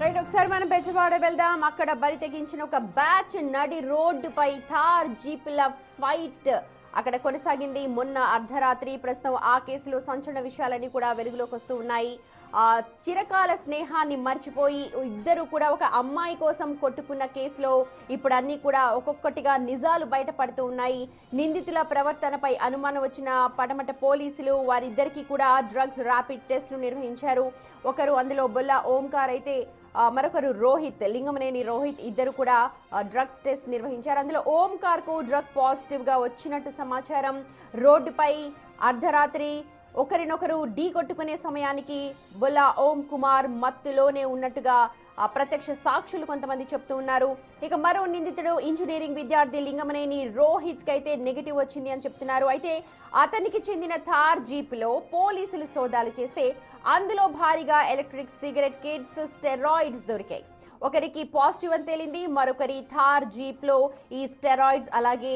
Right, ఒకసారి మనం బెజవాడ వెళ్దాం. అక్కడ బరి తెగించిన ఒక బ్యాచ్ నడి రోడ్డుపై థార్ జీపుల ఫైట్ అక్కడ కొనసాగింది. మొన్న అర్ధరాత్రి ప్రస్తుతం ఆ కేసులో సంచలన విషయాలన్నీ కూడా వెలుగులోకి వస్తూ ఉన్నాయి. చిరకాల స్నేహాన్ని మర్చిపోయి ఇద్దరు కూడా ఒక అమ్మాయి కోసం కొట్టుకున్న కేసులో ఇప్పుడు అన్ని కూడా ఒక్కొక్కటిగా నిజాలు బయటపడుతూ ఉన్నాయి. నిందితుల ప్రవర్తనపై అనుమానం వచ్చిన పడమట పోలీసులు వారిద్దరికీ కూడా డ్రగ్స్ ర్యాపిడ్ టెస్టులు నిర్వహించారు. ఒకరు అందులో బొల్లా ఓంకార్ అయితే మరొకరు రోహిత్, లింగమనేని రోహిత్ ఇద్దరు కూడా డ్రగ్స్ టెస్ట్ నిర్వహించారు. అందులో ఓంకార్ కు డ్రగ్ పాజిటివ్ గా వచ్చినట్టు సమాచారం. రోడ్డుపై అర్ధరాత్రి ఒకరినొకరు ఢీ కొట్టుకునే సమయానికి బొల్లా ఓం కుమార్ మత్తులోనే ఉన్నట్టుగా ప్రత్యక్ష సాక్షులు కొంతమంది చెప్తూ ఉన్నారు. ఇక మరో నిందితుడు ఇంజనీరింగ్ విద్యార్థి లింగమనేని రోహిత్ కి అయితే నెగిటివ్ వచ్చింది అని చెప్తున్నారు. అయితే అతనికి చెందిన థార్ జీప్ లో పోలీసులు సోదాలు చేస్తే అందులో భారీగా ఎలక్ట్రిక్ సిగరెట్ కిట్స్, స్టెరాయిడ్స్ దొరికాయి. ఒకరికి పాజిటివ్ అని తేలింది. మరొకరి థార్ జీప్ లో ఈ స్టెరాయిడ్స్ అలాగే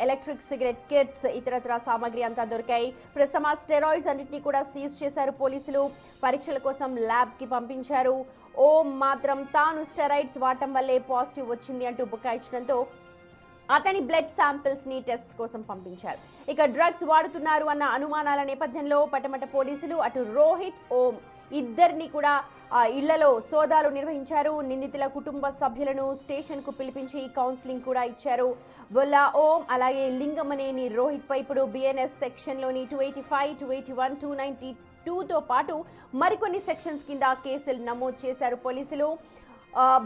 ఎలక్ట్రిక్ సిగరెట్ కిట్స్ ఇతరత్ర సామాగ్రి అంతా దొరికాయి. ప్రస్తుతం ఆ స్టెరాయిడ్స్ అన్నింటినీ కూడా సీజ్ చేశారు పోలీసులు. పరీక్షల కోసం ల్యాబ్ కి పంపించారు. ఓం మాత్రం తాను స్టెరాయిడ్స్ వాడటం వల్లే పాజిటివ్ వచ్చింది అంటూ బుకాయించడంతో అతని బ్లడ్ శాంపిల్స్ ని టెస్ట్ కోసం పంపించారు. ఇక డ్రగ్స్ వాడుతున్నారు అన్న అనుమానాల నేపథ్యంలో పటమట పోలీసులు అటు రోహిత్, ఓం ఇద్దరిని కూడా ఇళ్లలో సోదాలు నిర్వహించారు. నిందితుల కుటుంబ సభ్యులను స్టేషన్ కు పిలిపించి కౌన్సిలింగ్ కూడా ఇచ్చారు. బొల్లా ఓం అలాగే లింగమనేని రోహిత్ పై ఇప్పుడు బిఎన్ఎస్ సెక్షన్ లోని 285, 281, 292తో పాటు మరికొన్ని సెక్షన్స్ కింద కేసులు నమోదు చేశారు పోలీసులు.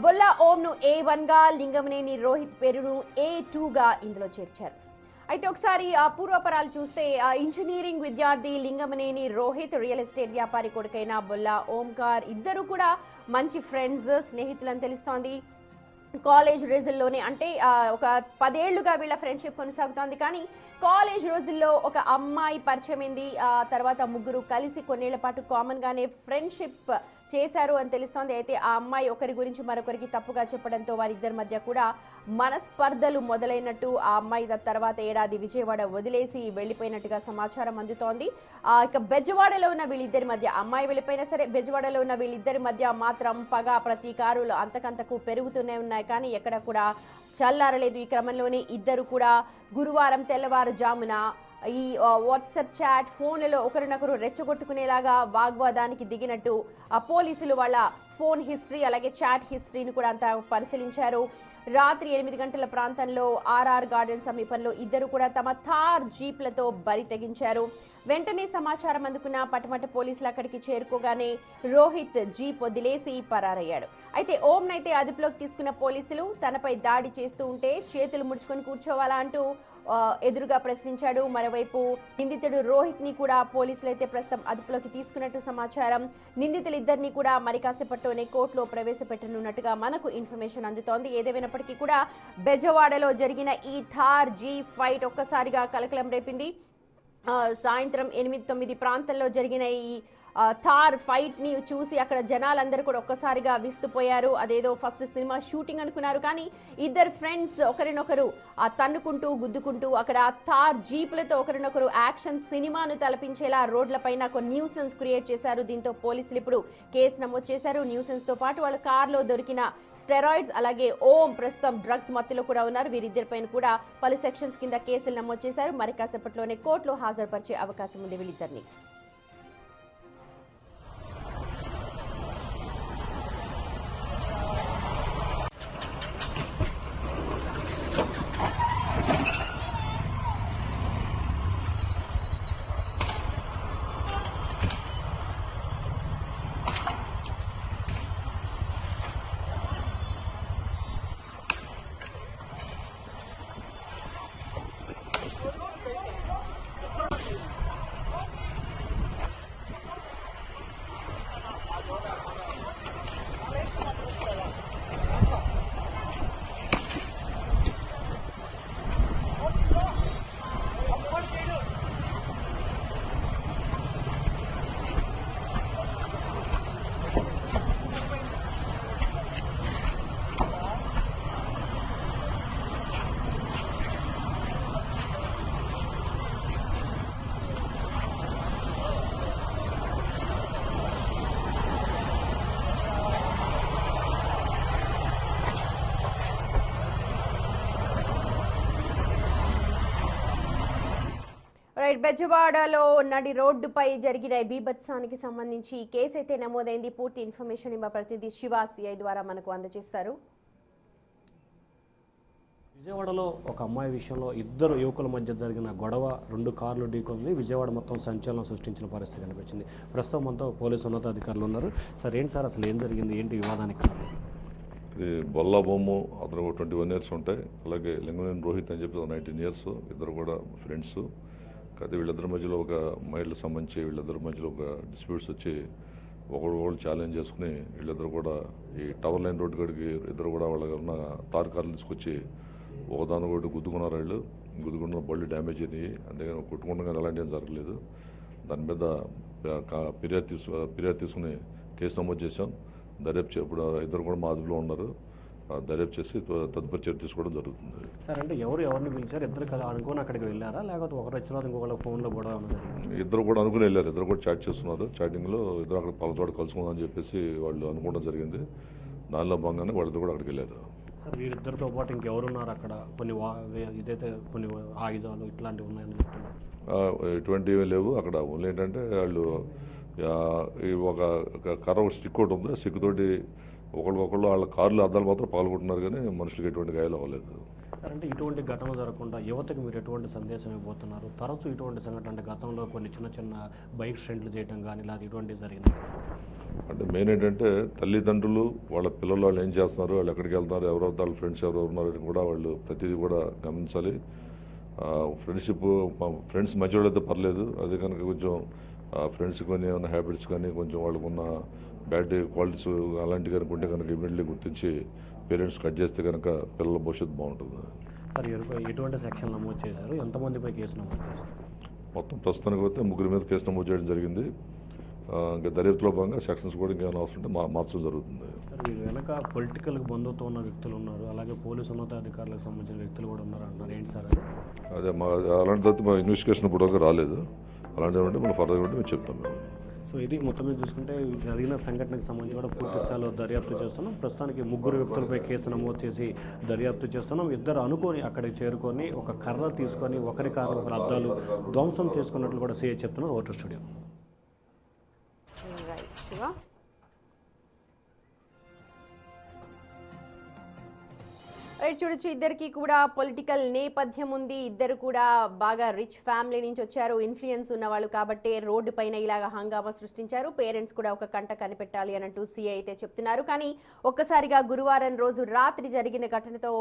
బొల్లా ఓంను A1 గా, లింగమనేని రోహిత్ పేరును A2 గా ఇందులో చేర్చారు. అయితే ఒకసారి పూర్వపరాలు చూస్తే ఇంజనీరింగ్ విద్యార్థి లింగమనేని రోహిత్, రియల్ ఎస్టేట్ వ్యాపారి కొడుకైన బొల్లా ఓంకార్ ఇద్దరు కూడా మంచి ఫ్రెండ్స్, స్నేహితులని తెలుస్తోంది. కాలేజ్ రోజుల్లోనే అంటే ఒక 10 ఏళ్లుగా వీళ్ళ ఫ్రెండ్షిప్ కొనసాగుతోంది. కానీ కాలేజ్ రోజుల్లో ఒక అమ్మాయి పరిచయమైంది. తర్వాత ముగ్గురు కలిసి కొన్నేళ్ల పాటు కామన్ గానే ఫ్రెండ్షిప్ చేశారు అని తెలుస్తోంది. అయితే ఆ అమ్మాయి ఒకరి గురించి మరొకరికి తప్పుగా చెప్పడంతో వారిద్దరి మధ్య కూడా మనస్పర్ధలు మొదలైనట్టు ఆ అమ్మాయి తర్వాత ఏడాది విజయవాడ వదిలేసి వెళ్లిపోయినట్టుగా సమాచారం అందుతోంది. ఇక బెజవాడలో ఉన్న వీళ్ళిద్దరి మధ్య, అమ్మాయి వెళ్ళిపోయినా సరే బెజవాడలో ఉన్న వీళ్ళిద్దరి మధ్య మాత్రం పగ, ప్రతీకారులు అంతకంతకు పెరుగుతూనే ఉన్నాయి. కానీ ఎక్కడ కూడా చల్లారలేదు. ఈ క్రమంలోనే ఇద్దరు కూడా గురువారం తెల్లవారుజామున ఈ వాట్సాప్ చాట్, ఫోన్లలో ఒకరినొకరు రెచ్చగొట్టుకునేలాగా వాగ్వాదానికి దిగినట్టు పోలీసులు వాళ్ళ ఫోన్ హిస్టరీ అలాగే చాట్ హిస్టరీని కూడా అంతా పరిశీలించారు. రాత్రి 8 గంటల ప్రాంతంలో ఆర్ఆర్ గార్డెన్ సమీపంలో ఇద్దరు కూడా తమ థార్ జీప్లతో బరి తెగించారు. వెంటనే సమాచారం అందుకున్న పటమట పోలీసులు అక్కడికి చేరుకోగానే రోహిత్ జీప్ వదిలేసి పరారయ్యాడు. అయితే ఓంనైతే అదుపులోకి తీసుకున్న పోలీసులు తనపై దాడి చేస్తూ ఉంటే చేతులు ముడుచుకొని కూర్చోవాలా అంటూ ఎదురుగా ప్రశ్నించాడు. మరోవైపు నిందితుడు రోహిత్ ని కూడా పోలీసులు అయితే ప్రస్తుతం అదుపులోకి తీసుకున్నట్టు సమాచారం. నిందితులు ఇద్దరిని కూడా మరి కాసేపట్లోనే కోర్టులో ప్రవేశపెట్టనున్నట్టుగా మనకు ఇన్ఫర్మేషన్ అందుతోంది. ఏదేమైనప్పటికీ కూడా బెజవాడలో జరిగిన ఈ థార్ జీప్ ఫైట్ ఒక్కసారిగా కలకలం రేపింది. సాయంత్రం 8-9 ప్రాంతంలో జరిగిన ఈ థార్ ఫైట్ ని చూసి అక్కడ జనాలందరూ కూడా ఒక్కసారిగా విస్తుపోయారు. అదేదో ఫస్ట్ సినిమా షూటింగ్ అనుకున్నారు. కానీ ఇద్దరు ఫ్రెండ్స్ ఒకరినొకరు తన్నుకుంటూ గుద్దుకుంటూ అక్కడ థార్ జీపులతో ఒకరినొకరు యాక్షన్ సినిమాను తలపించేలా రోడ్లపైన ఒక న్యూసెన్స్ క్రియేట్ చేశారు. దీంతో పోలీసులు ఇప్పుడు కేసు నమోదు చేశారు. న్యూసెన్స్ తో పాటు వాళ్ళ కార్లో దొరికిన స్టెరాయిడ్స్ అలాగే ఓం ప్రస్తుతం డ్రగ్స్ మత్తులో కూడా ఉన్నారు. వీరిద్దరిపైన కూడా పలు సెక్షన్స్ కింద కేసులు నమోదు చేశారు. మరి కాసేపట్లోనే కోర్టులో హాజరుపరిచే అవకాశం ఉంది వీళ్ళిద్దరిని. రైట్, బెజవాడలో నడి రోడ్డుపై జరిగిన బీభత్సానికి సంబంధించి కేసు అయితే నమోదైంది. పూర్తి ఇన్ఫర్మేషన్ మా ప్రతినిధి శివ సిఐ ద్వారా మనకు అందజేస్తారు. విజయవాడలో ఒక అమ్మాయి విషయంలో ఇద్దరు యువకుల మధ్య జరిగిన గొడవ 2 కార్లు ఢీకొంది. విజయవాడ మొత్తం సంచలనం సృష్టించిన పరిస్థితి కనిపించింది. ప్రస్తుతం మనతో పోలీసు ఉన్నతాధికారులు ఉన్నారు. సార్, ఏంటి సార్ అసలు ఏం జరిగింది, ఏంటి వివాదానికి? ఇది బొల్లా బొమ్ము, అతను 21 ఇయర్స్ ఉంటాయి. అలాగే లింగనేని రోహిత్ అని చెప్పి 19 ఇయర్స్, ఇద్దరు కూడా ఫ్రెండ్స్. కాకపోతే వీళ్ళిద్దరి మధ్యలో ఒక మహిళలకు సంబంధించి వీళ్ళిద్దరి మధ్యలో ఒక డిస్ప్యూట్స్ వచ్చి ఒకళ్ళు ఛాలెంజ్ చేసుకుని వీళ్ళిద్దరు కూడా ఈ టవర్ లైన్ రోడ్డు కాడికి ఇద్దరు కూడా వాళ్ళ ఉన్న తార్ కార్లు తీసుకొచ్చి ఒకదాని ఒకటి గుద్దుకున్నారు. వాళ్ళు గుద్దుకున్న బళ్ళు డ్యామేజ్ అయినాయి. అందుకని కొట్టుకుండగా ఎలాంటి ఏం జరగలేదు. దాని మీద ఫిర్యాదు తీసుకుని కేసు నమోదు చేశాం. దర్యాప్తు ఇప్పుడు ఇద్దరు కూడా మా అదుపులో ఉన్నారు. దర్యాప్తు చేసి తదుపరి చర్య తీసుకోవడం జరుగుతుంది. సార్, అంటే ఎవరిని పిలిచారు? ఇద్దరు కదా అనుకుని అక్కడికి వెళ్ళారా, లేకపోతే ఒకరు వచ్చిన ఇంకొకళ్ళ ఫోన్లో గొడవ ఉన్నది? ఇద్దరు కూడా అనుకుని వెళ్ళారు. ఇద్దరు కూడా చాట్ చేస్తున్నారు. చాటింగ్లో ఇద్దరు అక్కడ పలతోట కలుసుకుందామని చెప్పేసి వాళ్ళు అనుకోవడం జరిగింది. దానిలో భాగంగానే వాళ్ళిద్దరు కూడా అక్కడికి వెళ్ళారు. వీరిద్దరితో పాటు ఇంకెవరున్నారు అక్కడ? ఇదైతే కొన్ని ఆయుధాలు ఇట్లాంటివి ఉన్నాయని చెప్తున్నారు. ఎటువంటివి లేవు అక్కడ. ఓన్లీ ఏంటంటే వాళ్ళు ఒక కర్ర స్టిక్ ఒకటి ఉంది. స్టిక్ తోటి ఒకళ్ళు వాళ్ళ కార్లు అద్దాలు మాత్రం పాల్గొంటున్నారు, కానీ మనుషులకు ఎటువంటి గాయాలు అవ్వలేదు. అంటే ఇటువంటి ఘటన జరగకుండా యువతకు మీరు ఎటువంటి సందేశం ఇవ్వబోతున్నారు? తరచూ ఇటువంటి సంఘటన అంటే గతంలో కొన్ని చిన్న బైక్ స్టంట్లు చేయడం కానీ ఇలా ఇటువంటివి జరిగింది. అంటే మెయిన్ ఏంటంటే తల్లిదండ్రులు వాళ్ళ పిల్లలు వాళ్ళు ఏం చేస్తున్నారు, వాళ్ళు ఎక్కడికి వెళ్తున్నారు, ఎవరెవరు వాళ్ళ ఫ్రెండ్స్ ఎవరు ఉన్నారు అని కూడా వాళ్ళు ప్రతిదీ కూడా గమనించాలి. ఫ్రెండ్స్ మధ్యలో అయితే పర్లేదు. అది కనుక కొంచెం ఫ్రెండ్స్ కానీ ఏమైనా హ్యాబిట్స్ కానీ కొంచెం వాళ్ళకున్న బ్యాడ్ క్వాలిటీస్ అలాంటివి కనుక ఉంటే కనుక ఇమీడియట్లీ గుర్తించి పేరెంట్స్ కట్ చేస్తే కనుక పిల్లల భవిష్యత్తు బాగుంటుంది. సార్, ఎటువంటి సెక్షన్ నమోదు చేశారు? ఎంతమందిపై కేసు నమోదు చేశారు? మొత్తం ప్రస్తుతానికి అయితే 3 మీద కేసు నమోదు చేయడం జరిగింది. ఇంకా దర్యాప్తులో భాగంగా సెక్షన్స్ కూడా ఇంకేమైనా అవసరం ఉంటే మార్చడం జరుగుతుంది. వీరు వెనక పొలిటికల్కి బంధుత్వం ఉన్న వ్యక్తులు ఉన్నారు, అలాగే పోలీసు ఉన్నతాధికారులకు సంబంధించిన వ్యక్తులు కూడా ఉన్నారు అంటున్నారు. ఏంటి సార్ అదే అలాంటి మా ఇన్వెస్టిగేషన్ ఇప్పుడు రాలేదు. అలాంటివి ఉంటే మనం ఫర్దర్ ఉంటే మేము చెప్తాం. సో ఇది మొత్తం మీద చూసుకుంటే జరిగిన సంఘటనకు సంబంధించి కూడా పూర్తి స్థాయిలో దర్యాప్తు చేస్తున్నాం. ప్రస్తుతానికి 3 వ్యక్తులపై కేసు నమోదు చేసి దర్యాప్తు చేస్తున్నాం. ఇద్దరు అనుకొని అక్కడికి చేరుకొని ఒక కర్ర తీసుకొని ఒకరి కారు ఒకరి అద్దాలు ధ్వంసం చేసుకున్నట్లు కూడా సీఐ చెప్తున్నారు. Voter studio. చూడొచ్చు, ఇద్దరికి కూడా పొలిటికల్ నేపథ్యం ఉంది. ఇద్దరు కూడా బాగా రిచ్ ఫ్యామిలీ నుంచి వచ్చారు, ఇన్ఫ్లుయెన్స్ ఉన్న వాళ్ళు కాబట్టి రోడ్డు పైన ఇలాగా హంగామా సృష్టించారు. పేరెంట్స్ కూడా ఒక కంట కనిపెట్టాలి అన్నట్టు సీఐ అయితే చెప్తున్నారు. కానీ ఒక్కసారిగా గురువారం రోజు రాత్రి జరిగిన ఘటనతో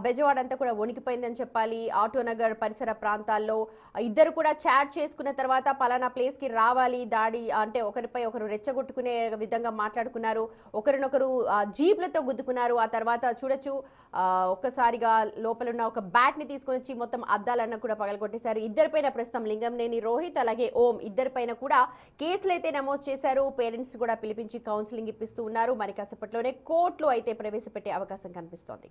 బెజవాడ అంతా కూడా వణికిపోయిందని చెప్పాలి. ఆటోనగర్ పరిసర ప్రాంతాల్లో ఇద్దరు కూడా చాట్ చేసుకున్న తర్వాత పలానా ప్లేస్కి రావాలి, దాడి అంటే ఒకరిపై ఒకరు రెచ్చగొట్టుకునే విధంగా మాట్లాడుకున్నారు. ఒకరినొకరు జీప్లతో గుద్దుకున్నారు. ఆ తర్వాత చూడొచ్చు ఒక్కసారిగా లోపల ఉన్న ఒక బ్యాట్ ని తీసుకొని వచ్చి మొత్తం అద్దాలన్న కూడా పగలగొట్టేశారు. ఇద్దరిపైన ప్రస్తుతం లింగంనేని రోహిత్ అలాగే ఓం ఇద్దరిపైన కూడా కేసులు అయితే నమోదు చేశారు. పేరెంట్స్ కూడా పిలిపించి కౌన్సిలింగ్ ఇప్పిస్తూ ఉన్నారు. మరి కాసేపట్లోనే కోర్టులో అయితే ప్రవేశపెట్టే అవకాశం కనిపిస్తోంది.